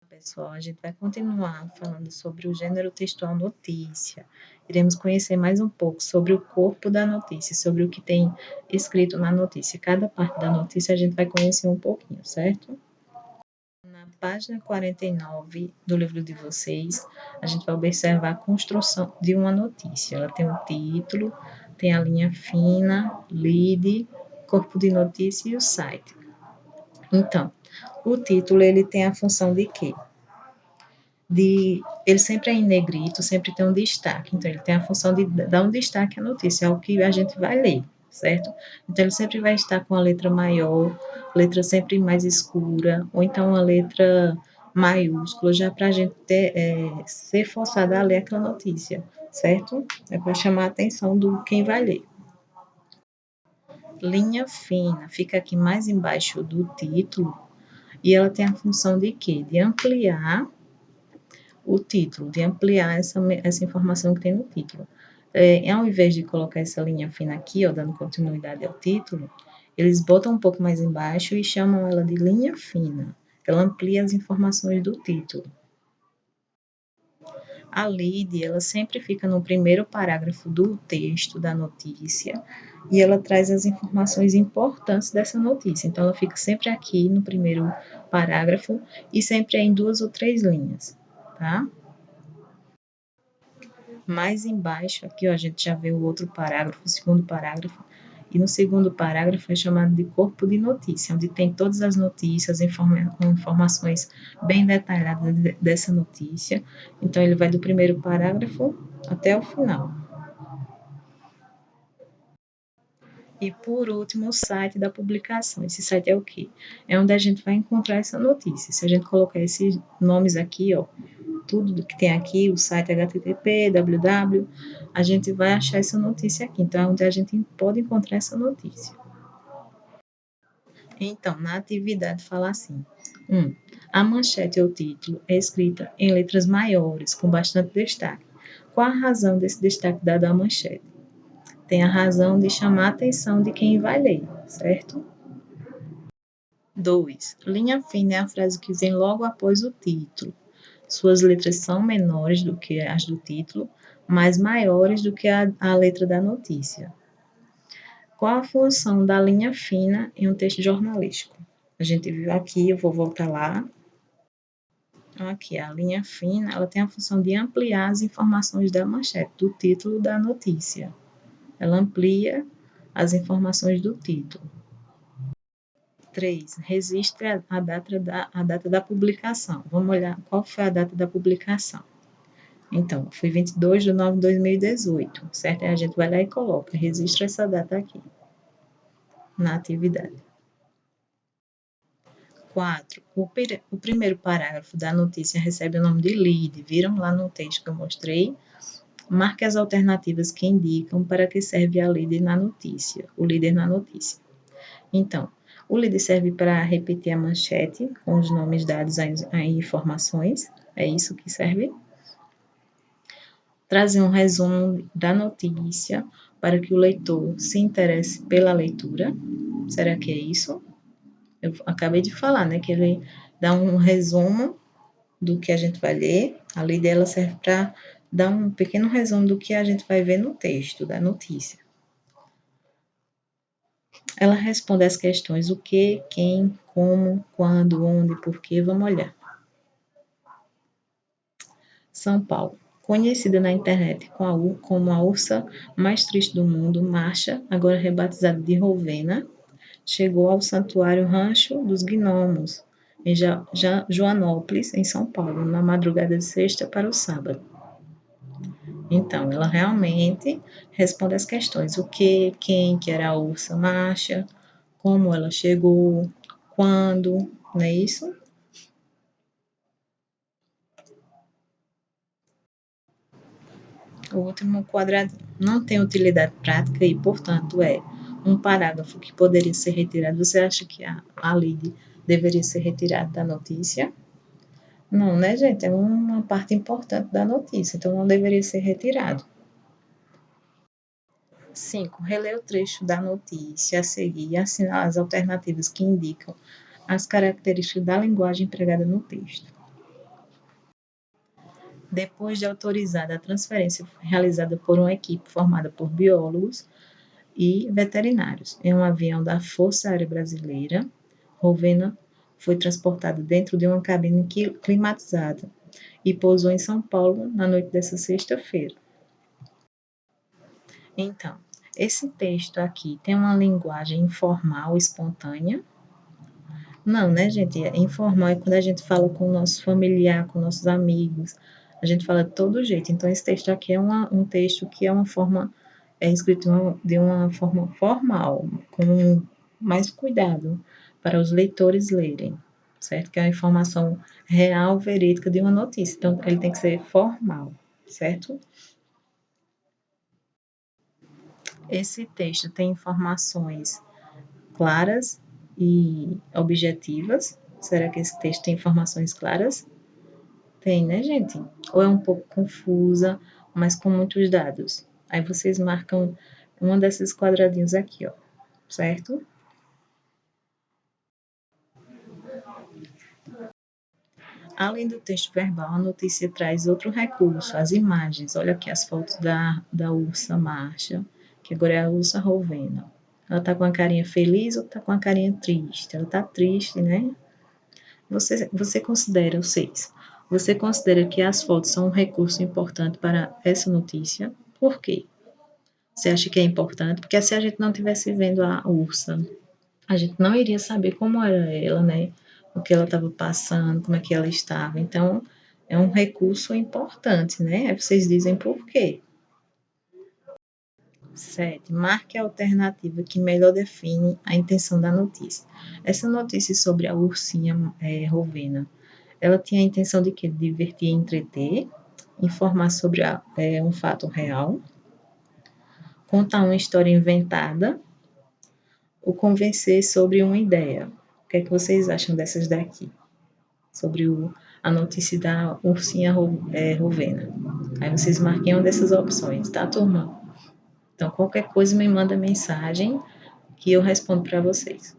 Pessoal, a gente vai continuar falando sobre o gênero textual notícia. Iremos conhecer mais um pouco sobre o corpo da notícia, sobre o que tem escrito na notícia. Cada parte da notícia a gente vai conhecer um pouquinho, certo? Na página 49 do livro de vocês, a gente vai observar a construção de uma notícia. Ela tem um título, tem a linha fina, lead, corpo de notícia e o site. Então, o título ele tem a função de quê? Ele sempre é em negrito, sempre tem um destaque. Então, ele tem a função de dar um destaque à notícia, é o que a gente vai ler, certo? Então, ele sempre vai estar com a letra maior, letra sempre mais escura, ou então uma letra maiúscula, já para a gente ser forçada a ler aquela notícia, certo? É para chamar a atenção do quem vai ler. Linha fina, fica aqui mais embaixo do título, e ela tem a função de quê? De ampliar o título, de ampliar essa informação que tem no título. Ao invés de colocar essa linha fina aqui, ó, dando continuidade ao título, eles botam um pouco mais embaixo e chamam ela de linha fina. Ela amplia as informações do título. A lead, ela sempre fica no primeiro parágrafo do texto da notícia e ela traz as informações importantes dessa notícia. Então, ela fica sempre aqui no primeiro parágrafo e sempre em 2 ou 3 linhas, tá? Mais embaixo, aqui ó, a gente já vê o outro parágrafo, o segundo parágrafo, e no segundo parágrafo é chamado de corpo de notícia, onde tem todas as notícias, informações bem detalhadas dessa notícia. Então, ele vai do primeiro parágrafo até o final. E, por último, o site da publicação. Esse site é o quê? É onde a gente vai encontrar essa notícia. Se a gente colocar esses nomes aqui, ó, tudo que tem aqui, o site http, www, a gente vai achar essa notícia aqui. Então, é onde a gente pode encontrar essa notícia. Então, na atividade fala assim: 1. A manchete ou título é escrita em letras maiores, com bastante destaque. Qual a razão desse destaque dado à manchete? Tem a razão de chamar a atenção de quem vai ler, certo? 2. Linha fina é a frase que vem logo após o título. Suas letras são menores do que as do título, mas maiores do que a letra da notícia. Qual a função da linha fina em um texto jornalístico? A gente viu aqui, eu vou voltar lá. Aqui, a linha fina, ela tem a função de ampliar as informações da manchete, do título da notícia. Ela amplia as informações do título. 3. Registra a data da publicação. Vamos olhar qual foi a data da publicação. Então, foi 22 de nove de 2018, certo? Aí a gente vai lá e coloca, registra essa data aqui, na atividade. 4. O primeiro parágrafo da notícia recebe o nome de lead. Viram lá no texto que eu mostrei? Marque as alternativas que indicam para que serve a lead na notícia, o líder na notícia. Então, o lead serve para repetir a manchete com os nomes dados às informações, é isso que serve? Trazer um resumo da notícia para que o leitor se interesse pela leitura. Será que é isso? Eu acabei de falar, né, que ele dá um resumo do que a gente vai ler. A lei dela serve para dar um pequeno resumo do que a gente vai ver no texto da notícia. Ela responde as questões o que, quem, como, quando, onde, porquê. Vamos olhar. São Paulo. Conhecida na internet como a ursa mais triste do mundo, Marcha, agora rebatizada de Rovena, chegou ao Santuário Rancho dos Gnomos, em Joanópolis, em São Paulo, na madrugada de sexta para o sábado. Então, ela realmente responde as questões: o que, quem que era a ursa Marcha, como ela chegou, quando, não é isso? O último quadradinho. Não tem utilidade prática e, portanto, é um parágrafo que poderia ser retirado. Você acha que a lead deveria ser retirada da notícia? Não, né, gente? É uma parte importante da notícia, então não deveria ser retirado. 5. Releia o trecho da notícia a seguir e assinalar as alternativas que indicam as características da linguagem empregada no texto. Depois de autorizada a transferência realizada por uma equipe formada por biólogos e veterinários, em um avião da Força Aérea Brasileira, Rovena foi transportada dentro de uma cabine climatizada e pousou em São Paulo na noite dessa sexta-feira. Então, esse texto aqui tem uma linguagem informal, espontânea? Não, né, gente? Informal é quando a gente fala com o nosso familiar, com nossos amigos, a gente fala de todo jeito. Então, esse texto aqui é um texto que é uma forma, é escrito de uma forma formal, com mais cuidado para os leitores lerem, certo? Que é a informação real, verídica de uma notícia. Então, ele tem que ser formal, certo? Esse texto tem informações claras e objetivas. Será que esse texto tem informações claras? Tem, né, gente? Ou é um pouco confusa, mas com muitos dados. Aí vocês marcam uma desses quadradinhos aqui, ó, certo? Além do texto verbal, a notícia traz outro recurso, as imagens. Olha aqui as fotos da ursa Marcha, que agora é a ursa Rovena. Ela tá com a carinha feliz ou tá com a carinha triste? Ela tá triste, né? Você considera, você considera que as fotos são um recurso importante para essa notícia? Por quê? Você acha que é importante? Porque se a gente não tivesse vendo a ursa, a gente não iria saber como era ela, né? O que ela estava passando, como é que ela estava. Então, é um recurso importante, né? Aí vocês dizem por quê. 7. Marque a alternativa que melhor define a intenção da notícia. Essa notícia sobre a ursinha Rovena, ela tinha a intenção de quê? Divertir e entreter, informar sobre um fato real, contar uma história inventada ou convencer sobre uma ideia. O que é que vocês acham dessas daqui? Sobre a notícia da ursinha Rovena. Aí vocês marquem uma dessas opções, tá, turma? Então, qualquer coisa me manda mensagem que eu respondo para vocês.